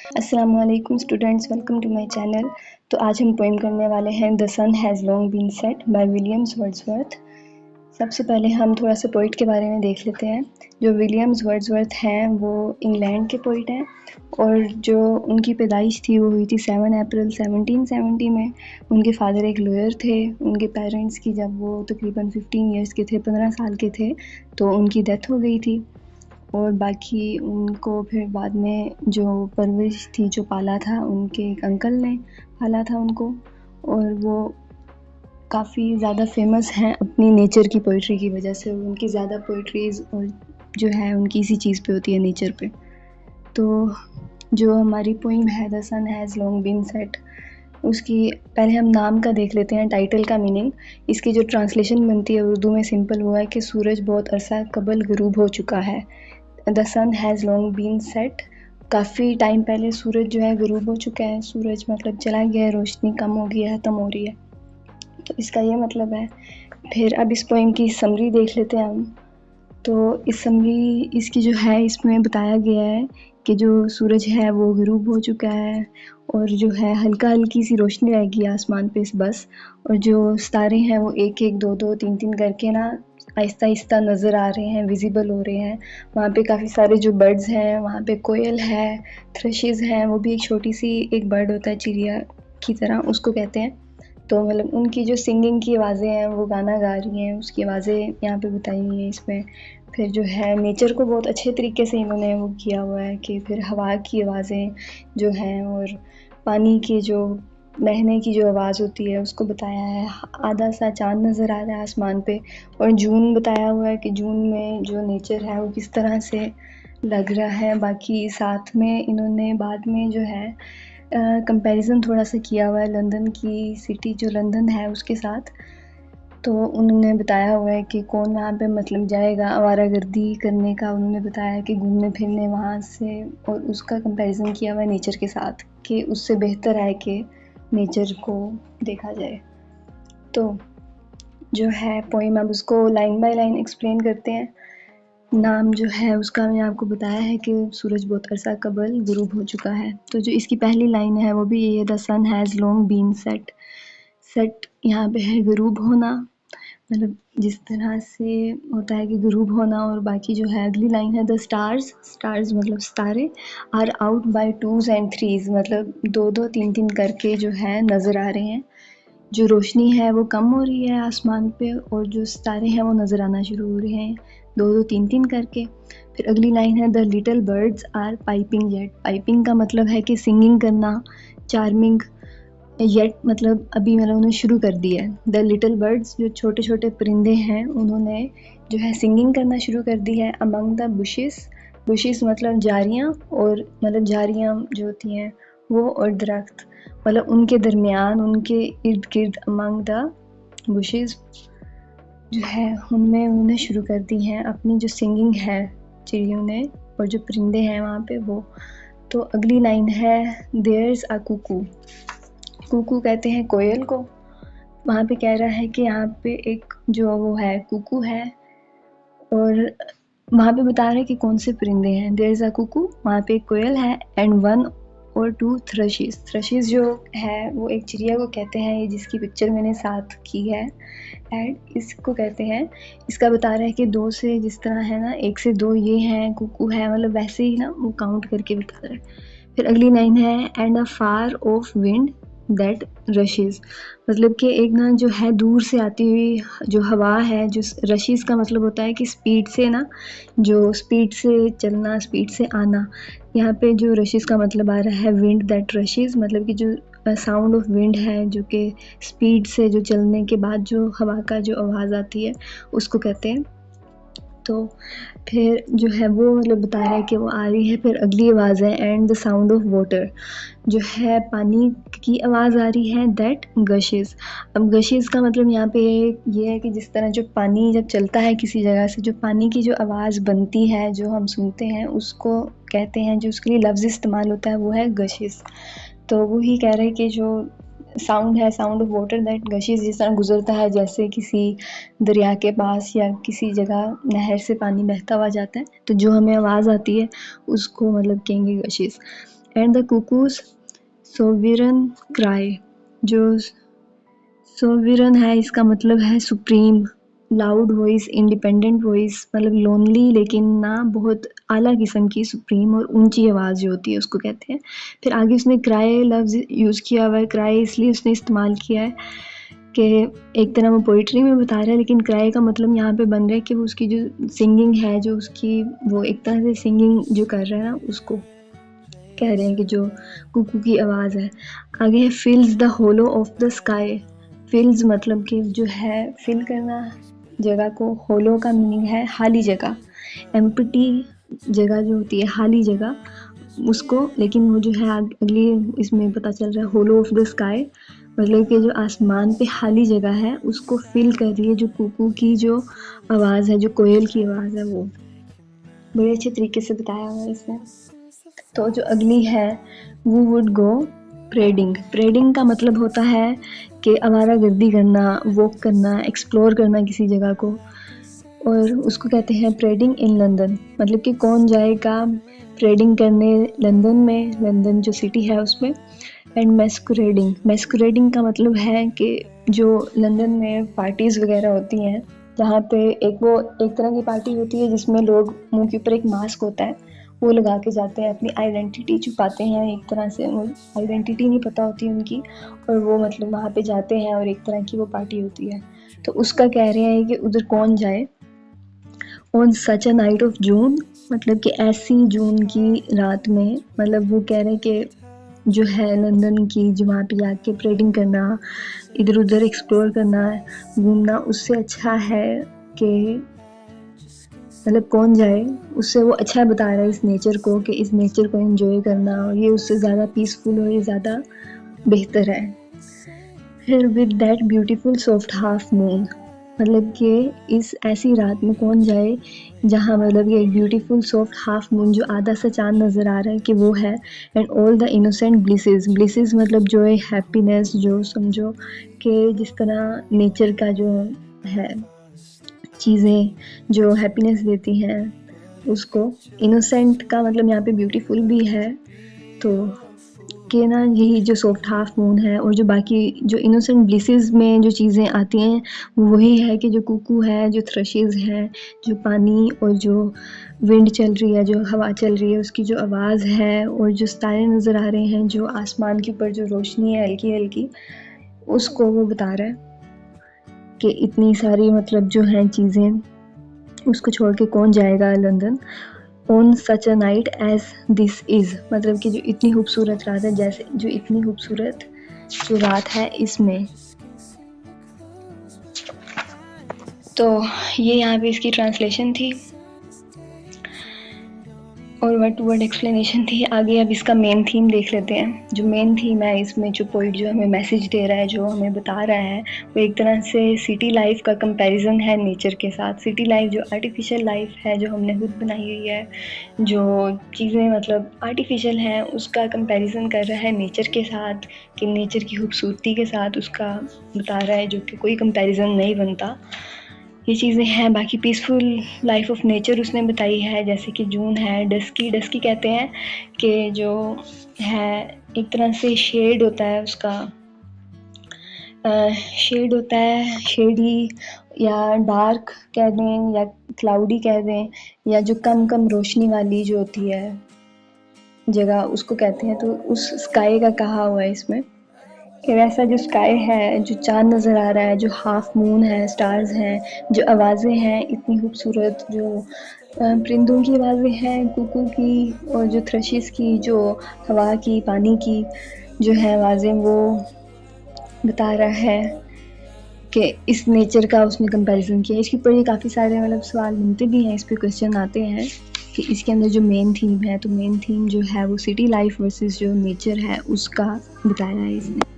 अस्सलामुअलैकुम students, welcome to my channel. तो आज हम पोएम करने वाले हैं the sun has long been set by Williams Wordsworth. सबसे पहले हम थोड़ा सा पोइट के बारे में देख लेते हैं। जो विलियम्स वर्ड्सवर्थ हैं वो इंग्लैंड के पोइट हैं और जो उनकी पैदाइश थी वो हुई थी 7 अप्रैल 1770 में। उनके फादर एक लॉयर थे। उनके पेरेंट्स की जब वो तकरीबन 15 इयर्स के थे, 15 साल के थे, तो उनकी डेथ हो गई थी। और बाकी उनको फिर बाद में जो परवरिश थी, जो पाला था, उनके एक अंकल ने पाला था उनको। और वो काफ़ी ज़्यादा फेमस हैं अपनी नेचर की पोइट्री की वजह से। उनकी ज़्यादा पोइट्रीज़ और जो है उनकी इसी चीज़ पे होती है, नेचर पे। तो जो हमारी पोइम है the sun has long been set, उसकी पहले हम नाम का देख लेते हैं, टाइटल का मीनिंग। इसकी जो ट्रांसलेशन बनती है उर्दू में सिंपल वो है कि सूरज बहुत अरसा कबल गरूब हो चुका है। The sun has long been set, काफ़ी टाइम पहले सूरज जो है गरूब हो चुका है। सूरज मतलब चला गया है, रोशनी कम हो गई है, ख़त्म हो रही है, तो इसका ये मतलब है। फिर अब इस पोएम की समरी देख लेते हैं हम। तो इस समरी इसकी जो है, इसमें बताया गया है कि जो सूरज है वो गरूब हो चुका है और जो है हल्का हल्की सी रोशनी रहेगी आसमान पे बस। और जो सितारे हैं वो एक एक, दो दो, तीन तीन करके ना आहिस्ता आहिस्ता नज़र आ रहे हैं, विजिबल हो रहे हैं। वहाँ पे काफ़ी सारे जो बर्ड्स हैं, वहाँ पे कोयल है, थ्रशेस हैं, वो भी एक छोटी सी एक बर्ड होता है चिड़िया की तरह, उसको कहते हैं। तो मतलब उनकी जो सिंगिंग की आवाज़ें हैं, वो गाना गा रही हैं, उसकी आवाज़ें यहाँ पे बताई हुई हैं इसमें। फिर जो है नेचर को बहुत अच्छे तरीके से इन्होंने वो किया हुआ है कि फिर हवा की आवाज़ें जो हैं और पानी के जो बहने की जो आवाज़ होती है उसको बताया है। आधा सा चाँद नज़र आ रहा है आसमान पे और जून बताया हुआ है कि जून में जो नेचर है वो किस तरह से लग रहा है। बाकी साथ में इन्होंने बाद में जो है कंपैरिज़न थोड़ा सा किया हुआ है लंदन की सिटी, जो लंदन है उसके साथ। तो उन्होंने बताया हुआ है कि कौन वहाँ पे मतलब जाएगा आवारागर्दी करने का, उन्होंने बताया कि घूमने फिरने वहाँ से, और उसका कंपैरिज़न किया हुआ है नेचर के साथ कि उससे बेहतर है कि नेचर को देखा जाए। तो जो है पोएम, अब उसको लाइन बाय लाइन एक्सप्लेन करते हैं। नाम जो है उसका मैंने आपको बताया है कि सूरज बहुत अरसा कबल गुरूब हो चुका है। तो जो इसकी पहली लाइन है वो भी ये है, the sun has long been set. Set यहाँ पे है गुरूब होना, मतलब जिस तरह से होता है कि गुरूब होना। और बाकी जो है अगली लाइन है, द स्टार्स, स्टार्स मतलब सितारे, are out by twos and threes, मतलब दो दो तीन तीन करके जो है नज़र आ रहे हैं। जो रोशनी है वो कम हो रही है आसमान पे और जो सितारे हैं वो नज़र आना शुरू हो रहे हैं, दो दो तीन तीन करके। फिर अगली लाइन है, the little birds are piping yet. Piping का मतलब है कि सिंगिंग करना, चार्मिंग, येट मतलब अभी मतलब उन्होंने शुरू कर दिया है। द लिटिल बर्ड्स जो छोटे छोटे परिंदे हैं, उन्होंने जो है सिंगिंग करना शुरू कर दी है। अमंग द बुशेस, बुशेस मतलब झाड़ियाँ, और मतलब झाड़ियाँ जो होती हैं वो, और दरख्त मतलब उनके दरमियान, उनके इर्द गिर्द, अमंग द बुशेस जो है उनमें उन्होंने शुरू कर दी हैं अपनी जो सिंगिंग है चिड़ियों ने, और जो परिंदे हैं वहाँ पे वो। तो अगली लाइन है, देयर्स अ कुकू। कुकू कहते हैं कोयल को। वहाँ पे कह रहा है कि यहाँ पे एक जो वो है कुकू है, और वहाँ पे बता रहे हैं कि कौन से परिंदे हैं। देयर इज़ अ कुकू, वहाँ पे एक कोयल है, एंड वन और टू थ्रशिस। थ्रशिस जो है वो एक चिड़िया को कहते हैं, ये जिसकी पिक्चर मैंने साथ की है ऐड, इसको कहते हैं। इसका बता रहा है कि दो से, जिस तरह है ना, एक से दो ये हैं, कुकू है, मतलब वैसे ही ना वो काउंट करके बता रहा है। फिर अगली लाइन है, and a far off wind that rushes, मतलब कि एक ना जो है दूर से आती हुई जो हवा है, जो रशीज़ का मतलब होता है कि स्पीड से ना, जो स्पीड से चलना, स्पीड से आना। यहाँ पे जो रशीज़ का मतलब आ रहा है विंड दैट रशीज़, मतलब कि जो साउंड ऑफ विंड है, जो कि स्पीड से जो चलने के बाद जो हवा का जो आवाज़ आती है उसको कहते हैं। तो फिर जो है वो मतलब बता रहा है कि वो आ रही है। फिर अगली आवाज़ है, and the sound of water, जो है पानी की आवाज़ आ रही है, दैट गशेज़। अब गशेज़ का मतलब यहाँ पे ये है कि जिस तरह जो पानी जब चलता है किसी जगह से, जो पानी की जो आवाज़ बनती है, जो हम सुनते हैं, उसको कहते हैं, जो उसके लिए लफ्ज़ इस्तेमाल होता है वो है गशेज़। तो वो ही कह रहे हैं कि जो साउंड है, साउंड ऑफ वाटर दैट गशेज़, जिस तरह गुजरता है, जैसे किसी दरिया के पास या किसी जगह नहर से पानी बहता हुआ जाता है, तो जो हमें आवाज़ आती है उसको मतलब कहेंगे gushes. And the cuckoo's sovereign cry. जो सोविरन है इसका मतलब है supreme, loud voice, independent voice, मतलब लोनली लेकिन ना बहुत आला किस्म की सुप्रीम और ऊंची आवाज़ जो होती है उसको कहते हैं। फिर आगे उसने क्राई लफ्ज़ यूज़ किया हुआ है, क्राई इसलिए उसने इस्तेमाल किया है कि एक तरह वो पोइट्री में बता रहा है, लेकिन क्राई का मतलब यहाँ पे बन रहा है कि वो उसकी जो सिंगिंग है, जो उसकी वो एक तरह से सिंगिंग जो कर रहा है ना, उसको कह रहे हैं कि जो कुकू की आवाज़ है। आगे है fills the hollow of the sky. Fills मतलब कि जो है फिल करना जगह को, होलो का मीनिंग है खाली जगह, एम्प्टी जगह जो होती है, खाली जगह उसको। लेकिन वो जो है अगली इसमें पता चल रहा है होलो ऑफ द स्काई, मतलब कि जो आसमान पे खाली जगह है उसको फिल कर रही है जो कुकू की जो आवाज़ है, जो कोयल की आवाज़ है, वो बड़े अच्छे तरीके से बताया हुआ है इसमें। तो जो अगली है वो वुड गो प्रेडिंग। प्रेडिंग का मतलब होता है कि आवारागर्दी करना, वॉक करना, एक्सप्लोर करना किसी जगह को, और उसको कहते हैं प्रेडिंग इन लंदन। मतलब कि कौन जाएगा प्रेडिंग करने लंदन में, लंदन जो सिटी है उसमें। एंड मैस्कुरेडिंग, मैस्कुरेडिंग का मतलब है कि जो लंदन में पार्टीज़ वगैरह होती हैं, जहाँ पे एक तरह की पार्टी होती है जिसमें लोग मुंह के ऊपर एक मास्क होता है वो लगा के जाते हैं, अपनी आइडेंटिटी छुपाते हैं, एक तरह से वो आइडेंटिटी नहीं पता होती उनकी, और वो मतलब वहाँ पे जाते हैं और एक तरह की वो पार्टी होती है। तो उसका कह रहे हैं कि उधर कौन जाए। On such a night of June, मतलब कि ऐसी जून की रात में, मतलब वो कह रहे हैं कि जो है लंदन की जो वहाँ पे जाके प्रेडिंग करना, इधर उधर एक्सप्लोर करना, घूमना, उससे अच्छा है कि मतलब कौन जाए, उससे वो अच्छा बता रहा है इस नेचर को कि इस नेचर को एंजॉय करना, और ये उससे ज़्यादा पीसफुल और ये ज़्यादा बेहतर है। फिर with that beautiful soft half moon, मतलब कि इस ऐसी रात में कौन जाए जहाँ मतलब ये एक ब्यूटीफुल सॉफ्ट हाफ मून, जो आधा सा चांद नज़र आ रहा है कि वो है। एंड ऑल द इनोसेंट ब्लिसेस, ब्लिसेस मतलब जो है हैप्पीनेस, जो समझो कि जिस तरह नेचर का जो है चीज़ें जो हैप्पीनेस देती हैं उसको। इनोसेंट का मतलब यहाँ पे ब्यूटीफुल भी है, तो कि ना यही जो सॉफ्ट हाफ मून है, और जो बाकी जो इनोसेंट ब्लिसेस में जो चीज़ें आती हैं वही है कि जो कुकू है, जो थ्रशेस हैं, जो पानी और जो विंड चल रही है, जो हवा चल रही है, उसकी जो आवाज़ है, और जो सितारे नज़र आ रहे हैं, जो आसमान के ऊपर जो रोशनी है हल्की हल्की, उसको वो बता रहा है कि इतनी सारी मतलब जो हैं चीज़ें, उसको छोड़ के कौन जाएगा London. On such a night as this is, मतलब कि जो इतनी खूबसूरत रात है, जैसे जो इतनी खूबसूरत जो रात है इसमें। तो ये यहाँ पे इसकी ट्रांसलेशन थी और वर्ड टू वर्ड एक्सप्लेनेशन थी। आगे अब इसका मेन थीम देख लेते हैं। जो मेन थीम है इसमें, जो पोइट जो हमें मैसेज दे रहा है, जो हमें बता रहा है, वो एक तरह से सिटी लाइफ का कंपैरिजन है नेचर के साथ। सिटी लाइफ जो आर्टिफिशियल लाइफ है, जो हमने खुद बनाई हुई है, जो चीज़ें मतलब आर्टिफिशियल हैं, उसका कंपैरिजन कर रहा है नेचर के साथ, कि नेचर की खूबसूरती के साथ उसका बता रहा है, जो कि कोई कंपैरिजन नहीं बनता। ये चीज़ें हैं। बाकी पीसफुल लाइफ ऑफ नेचर उसने बताई है, जैसे कि जून है, डस्की, डस्की कहते हैं कि जो है एक तरह से शेड होता है उसका, शेड होता है, शेडी या डार्क कह दें या क्लाउडी कह दें, या जो कम कम रोशनी वाली जो होती है जगह, उसको कहते हैं। तो उस स्काई का कहा हुआ है इसमें कि वैसा जो स्काई है, जो चाँद नज़र आ रहा है, जो हाफ मून है, स्टार्स हैं, जो आवाज़ें हैं इतनी खूबसूरत, जो परिंदों की आवाज़ें हैं, कुकू की, और जो थ्रशिस की, जो हवा की, पानी की जो है आवाज़ें, वो बता रहा है कि इस नेचर का उसने कंपैरिजन किया। इसके ऊपर ये काफ़ी सारे मतलब सवाल बनते भी हैं, इस पे क्वेश्चन आते हैं कि इसके अंदर जो मेन थीम है, तो मेन थीम जो है वो सिटी लाइफ वर्सेस जो नेचर है उसका बताया है इसने।